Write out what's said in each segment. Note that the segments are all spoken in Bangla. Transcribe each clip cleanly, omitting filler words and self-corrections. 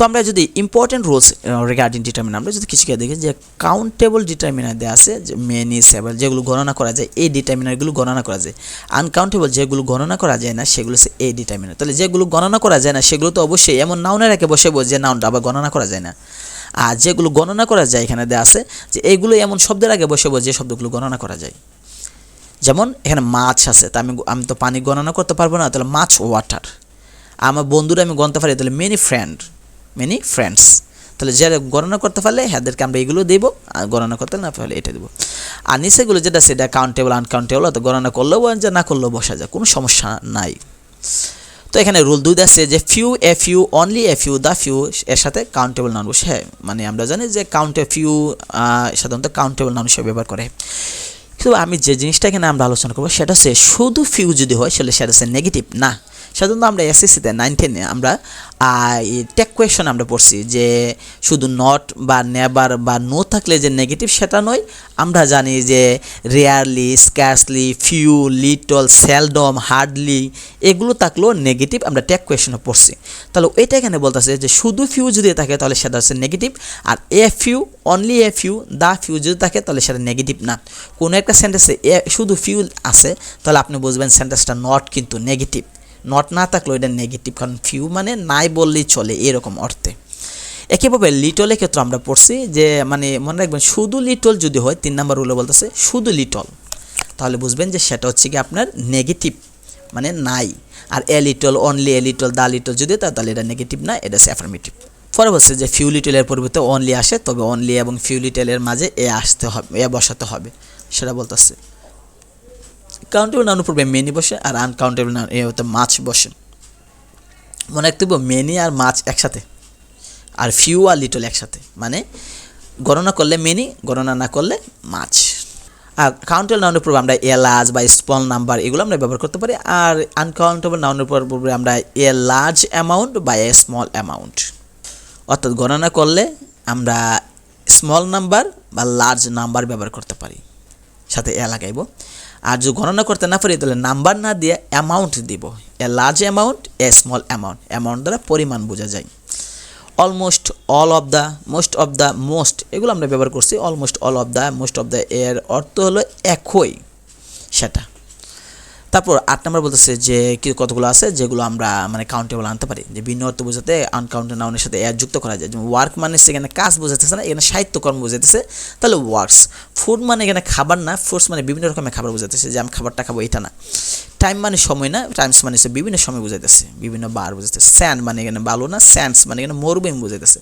আমরা যদি ইম্পর্টেন্ট রুলস রিগার্ডিং ডিটারমিনার আমরা যদি কিছু দেখি যে কাউন্টেবল ডিটারমিনার দেওয়া আছে যে মেনি সেভারাল যেগুলো গণনা করা যায় এই ডিটারমিনারগুলো গণনা করা যায়, আনকাউন্টেবল যেগুলো গণনা করা যায় না সেগুলো হচ্ছে এই ডিটারমিনার। তাহলে যেগুলো গণনা করা যায় না সেগুলো তো অবশ্যই এমন নাউনের আগে বসে যে নাউনটা আবার গণনা করা যায় না, আর যেগুলো গণনা করা যায় এখানে দেওয়া আছে যে এইগুলো এমন শব্দের আগে বসে যে শব্দগুলো গণনা করা যায়। যেমন এখানে মাছ আছে, তা আমি তো পানি গণনা করতে পারবো না, তাহলে মাছ ওয়াটার। আমার বন্ধুরা আমি গণতে পারি, তাহলে মেনি ফ্রেন্ডস। তাহলে যারা গণনা করতে পারলে হ্যাঁদেরকে আমরা এগুলো দেবো, আর গণনা করতে না পারলে এটা দেবো। আর নিচেগুলো যেটা সেটা কাউন্টেবল আনকাউন্টেবল, অত গণনা করলেও যে না করলেও বসা যায়, কোনো সমস্যা নাই। তো এখানে রুল 2 আছে যে few, A few, only a few, the few এর সাথে কাউন্টেবল নাউন বসে। হ্যাঁ মানে আমরা জানি যে ফিউ সাধারণত কাউন্টেবল নাউন হিসেবে ব্যবহার করে। কিন্তু আমি যে জিনিসটা এখানে আমরা আলোচনা করবো সেটা হচ্ছে শুধু ফিউ যদি হয় সেটা হচ্ছে নেগেটিভ না। সাধারণত আমরা এসএসসিতে 9-10 আমরা টেক কোয়েশন আমরা পড়ছি যে শুধু নট বা নেভার বা নো থাকলে যে নেগেটিভ সেটা নয়, আমরা জানি যে rarely, scarcely, few, little, seldom, hardly এগুলো থাকলেও নেগেটিভ আমরা টেক কোয়েশনে পড়ছি। তাহলে এটা এখানে বলতেছে যে শুধু ফিউ যদি থাকে তাহলে সেটা হচ্ছে নেগেটিভ, আর a few, only a few, the few যদি থাকে তাহলে সেটা নেগেটিভ না। কোনো একটা সেন্টেন্সে শুধু ফিউ আছে তাহলে আপনি বুঝবেন সেন্টেন্সটা নট কিন্তু নেগেটিভ, নট না থাকলেও এটা নেগেটিভ, কারণ ফিউ মানে নাই বললেই চলে এরকম অর্থে। একইভাবে লিটলের ক্ষেত্রে আমরা পড়ছি যে মানে মনে রাখবেন শুধু লিটল যদি হয় 3 নম্বর রুলে বলতেছে শুধু লিটল, তাহলে বুঝবেন যে সেটা হচ্ছে কি আপনার নেগেটিভ মানে নাই। আর a little, only a little, the little যদি তাহলে এটা নেগেটিভ না, এটা হচ্ছে অ্যাফার্মেটিভ। পরে বলছে যে ফিউ লিটলের পরিবর্তে অনলি আসে, তবে অনলি এবং ফিউ লিটলের মাঝে এ আসতে হবে, এ বসাতে হবে, সেটা বলতেছে। কাউন্টেবল নাউন পূর্বে মেনি বসে, আর আনকাউন্টেবল নাউন এ হতে মাছ বসে। মনে রাখতে হবে মেনি আর মাছ একসাথে, আর ফিউ আর লিটল একসাথে, মানে গণনা করলে মেনি, গণনা না করলে মাছ। আর কাউন্টেবল নাউনের পূর্বে আমরা এ লার্জ বা স্মল নাম্বার এগুলো আমরা ব্যবহার করতে পারি, আর আনকাউন্টেবল নাউনের পূর্বে আমরা এ লার্জ অ্যামাউন্ট বা এ স্মল অ্যামাউন্ট। অর্থাৎ গণনা করলে আমরা স্মল নাম্বার বা লার্জ নাম্বার ব্যবহার করতে পারি, সাথে এ লাগাইব। আর যদি গণনা করতে না পারি তাহলে নাম্বার না দিয়ে অ্যামাউন্ট দিব, a large amount, a small amount. Amount দ্বারা পরিমাণ বোঝা যায়। Almost, all of the, most of the, most এগুলো আমরা ব্যবহার করছি। Almost, all of the, most of the এর অর্থ হলো একই সেটা। তারপর 8 নম্বর বলতেছে যে কতগুলো আছে যেগুলো আমরা মানে কাউন্টেবল আনতে পারি, যে ভিন্ন অর্থ বোঝাতে আনকাউন্টেবল নাউনের সাথে এর যুক্ত করা যায়। যেমন ওয়ার্ক মানে এখানে কাজ বোঝাতেছে না, এখানে সাহিত্যকর্ম বোঝাতেছে, তাহলে ওয়ার্কস। ফুড মানে এখানে খাবার না, ফুডস মানে বিভিন্ন রকমের খাবার বোঝাতেছে, যে আমি খাবারটা খাবো এটা না। টাইম মানে সময় না, টাইমস মানে বিভিন্ন সময় বোঝাইতেছে, বিভিন্ন বার বোঝাইতেছে। স্যান্ড মানে এখানে বালু না, স্যান্ডস মানে এখানে মরুভূমি বোঝাইতেছে।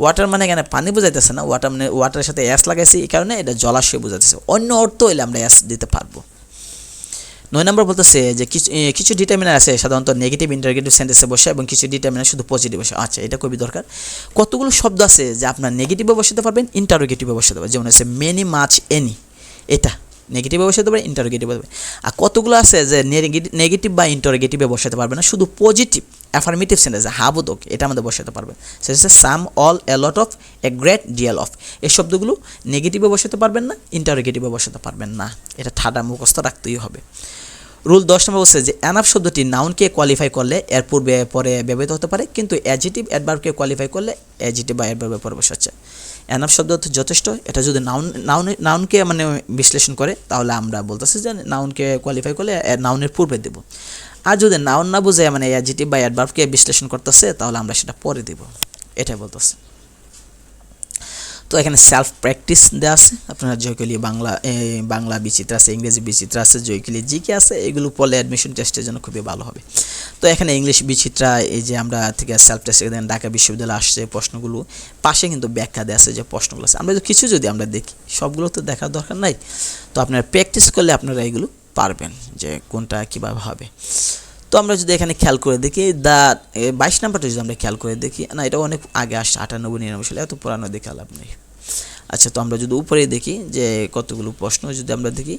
ওয়াটার মানে এখানে পানি বোঝাইতেছে না, ওয়াটার মানে ওয়াটারের সাথে এস লাগাইছি, এই কারণে এটা জলাশয় বোঝাইতেছে। অন্য অর্থ হইলে আমরা এস দিতে পারবো। 9 নম্বর বলতেছে যে কিছু ডিটারমিনার আছে সাধারণত নেগেটিভ ইন্টারগেটিভ সেন্টেন্সে বসে, এবং কিছু ডিটারমিনার শুধু পজিটিভ বসে। আচ্ছা, এটা খুবই দরকার। কতগুলো শব্দ আছে যে আপনার নেগেটিভে বসাতে পারবেন, ইন্টারোগেটিভে বসাতে পারবেন। যেমন আছে মেনি, মাছ, এনি, এটা নেগেটিভে বসাতে পারবেন, ইন্টারোগেটিভে বসাতে পারবেন। আর কতগুলো আছে যে নেগেটিভ বা ইন্টারোগেটিভে বসাতে পারবেন না, শুধু পজিটিভ অ্যাফার্মেটিভ সেন্টেন্স হাবোদক এটা আমাদের বসাতে পারবেন। সেটা হচ্ছে some, all, a lot of, a great deal of. এই শব্দগুলো নেগেটিভে বসাতে পারবেন না, ইন্টারোগেটিভে বসাতে পারবেন না। এটা ঠাডা মুখস্থ রাখতেই হবে। রুল 10 নম্বর বলছে যে অ্যানাফ শব্দটি নাউনকে কোয়ালিফাই করলে এর পূর্বে পরে ব্যবহৃত হতে পারে, কিন্তু অ্যাডজেক্টিভ অ্যাডভার্বকে কোয়ালিফাই করলে অ্যাডজেক্টিভ বা অ্যাডভার্বের পরে বসাচ্ছে। অ্যানাফ শব্দ যথেষ্ট, এটা যদি নাউনকে মানে বিশ্লেষণ করে তাহলে আমরা বলতেছি যে নাউনকে কোয়ালিফাই করলে নাউনের পূর্বে দেব। আর যদি নাউন না বুঝে মানে অ্যাডজেক্টিভ বা অ্যাডভার্বকে বিশ্লেষণ করতেছে তাহলে আমরা সেটা পরে দেব, এটাই বলতেছে। তো এখানে সেলফ প্র্যাকটিস দেওয়া আছে, আপনারা জয়কলি বাংলা বিচিত্রা আছে, ইংরেজি বিচিত্রা আছে, জয়কলি জিকে আছে, এগুলো পড়লে অ্যাডমিশন টেস্টের জন্য খুবই ভালো হবে। তো এখানে ইংলিশ বিচিত্রা এই যে আমরা থেকে সেলফ টেস্ট ঢাকা বিশ্ববিদ্যালয়ে আসছে প্রশ্নগুলো, পাশে কিন্তু ব্যাখ্যা দেওয়া আছে যে প্রশ্নগুলো আছে। আমরা কিছু যদি আমরা দেখি, সবগুলো তো দেখার দরকার নাই, তো আপনারা প্র্যাকটিস করলে আপনারা এগুলো পারবেন যে কোনটা কীভাবে হবে। তো আমরা যদি এখানে খেয়াল করে দেখি 22 নাম্বারটা যদি আমরা খেয়াল করে দেখি, না এটা অনেক আগে আসছে 98-99 সালে, এত পুরানো দেখে লাভ নেই। আচ্ছা, তো আমরা যদি উপরে দেখি যে কতগুলো প্রশ্ন যদি আমরা দেখি,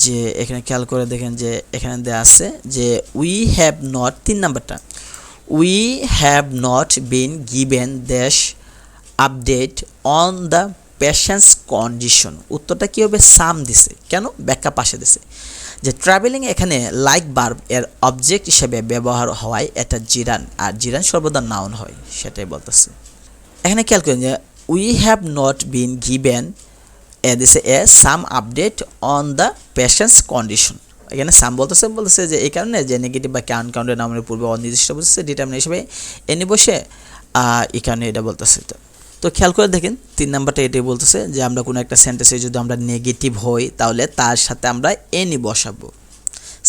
যে এখানে খেয়াল করে দেখেন যে এখানে দেওয়া আছে যে উই হ্যাভ নট, 3 নাম্বারটা, we have not been given these update on the patient's condition. উত্তরটা কী হবে? সাম দিছে, কেন? ব্যাখ্যা পাশে দিছে। যে ট্রাভেলিং এখানে লাইক ভার্ব এর অবজেক্ট হিসেবে ব্যবহার হওয়ায় এটা জিরান, আর জিরান সর্বদা নাউন হয়, সেটাই বলতেছে। এখানে খেয়াল করেন যে we have not been given দিছে a some update on the patient's condition. এখানে সাম বলতেছে যে এই কারণে যে নেগেটিভ বা আনকাউন্টেড নাউনের পূর্বে অনির্দিষ্ট বলতেছে ডিটারমিনেন্ট হিসেবে এনি বসে এই কারণে এটা বলতেছে। তো খেয়াল করে দেখেন 3 নাম্বারটা এটাই বলতেছে যে আমরা কোনো একটা সেন্টেন্সে যদি আমরা নেগেটিভ হই তাহলে তার সাথে আমরা এনি বসাবো,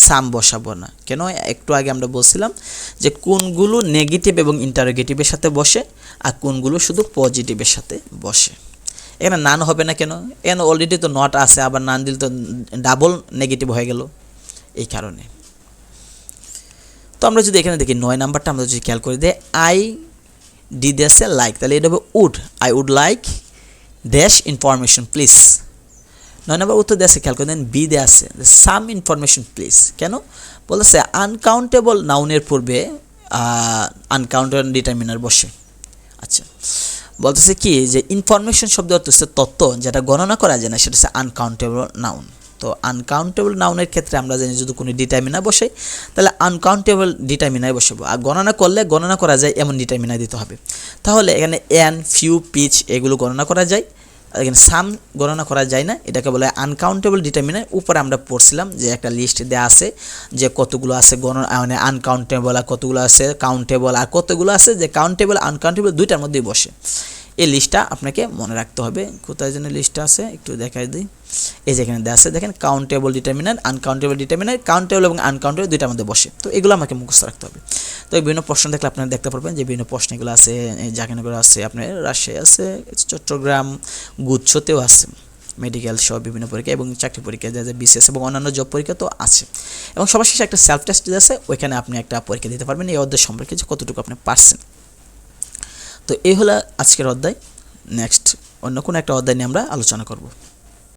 সাম বসাবো না। কেন? একটু আগে আমরা বলছিলাম যে কোনগুলো নেগেটিভ এবং ইন্টারোগেটিভের সাথে বসে আর কোনগুলো শুধু পজিটিভের সাথে বসে। এখানে নান হবে না কেন? এখানে অলরেডি তো নট আছে, আবার নান দিলে তো ডাবল নেগেটিভ হয়ে গেল, এই কারণে। তো আমরা যদি এখানে দেখি 9 নাম্বারটা আমরা যদি খেয়াল করে দিই, আই ডি দেশে লাইক, তাহলে এটা হবে would, I would like dash information please. 9 number উত্তর দেশে খেয়াল করে দেন, বি দে আছে সাম ইনফরমেশন প্লিজ। কেন? বলেছে আনকাউন্টেবল নাউনের পূর্বে আনকাউন্টেবল ডিটারমিনার বসে। আচ্ছা, বলতেছে কি যে ইনফরমেশন শব্দ অর্থ হচ্ছে তথ্য, যেটা গণনা করা যায় না, সেটা হচ্ছে আনকাউন্টেবল নাউন। তো আনকাউন্টেবল নাউনের ক্ষেত্রে আমরা জানি যদি কোনো ডিটারমিনার বসে তাহলে আনকাউন্টেবল ডিটারমিনার বসাবো, আর গণনা করলে গণনা করা যায় এমন ডিটারমিনার দিতে হবে। তাহলে এখানে এন, ফিউ, পিচ এগুলো গণনা করা যায়, এখানে সাম গণনা করা যায় না, এটাকে বলে আনকাউন্টেবল ডিটারমিনার। উপরে আমরা পড়ছিলাম যে একটা লিস্ট দেওয়া আছে যে কতগুলো আছে গণনা, মানে আনকাউন্টেবল, আর কতগুলো আছে কাউন্টেবল, আর কতগুলো আছে যে কাউন্টেবল আনকাউন্টেবল দুইটার মধ্যেই বসে। এই লিস্টটা আপনাকে মনে রাখতে হবে। কোথায় যেন লিস্টটা আছে একটু দেখাই দিই, এই যেখানে দেওয়া আছে দেখেন, countable determiner, uncountable determiner, countable এবং আনকাউন্টেবল দুইটার মধ্যে বসে। তো এগুলো আমাকে মুখস্থ রাখতে হবে। তো এই বিভিন্ন প্রশ্ন দেখলে আপনারা দেখতে পারবেন যে বিভিন্ন প্রশ্নগুলো আছে, জাহাঙ্গীরনগর আছে, আপনার রাজশাহী আছে, চট্টগ্রাম, গুচ্ছতেও আছে, মেডিকেল সহ বিভিন্ন পরীক্ষা এবং চাকরি পরীক্ষা যা বিসিএস এবং অন্যান্য জব পরীক্ষা তো আছে। এবং সবার শেষে একটা সেলফ টেস্ট আছে, ওইখানে আপনি একটা পরীক্ষা দিতে পারবেন এই অধ্যায় সম্পর্কে যে কতটুকু আপনি পারছেন। তো এই হলো আজকের অধ্যায়। নেক্সট অন্য কোনো একটা অধ্যায় নিয়ে আমরা আলোচনা করব।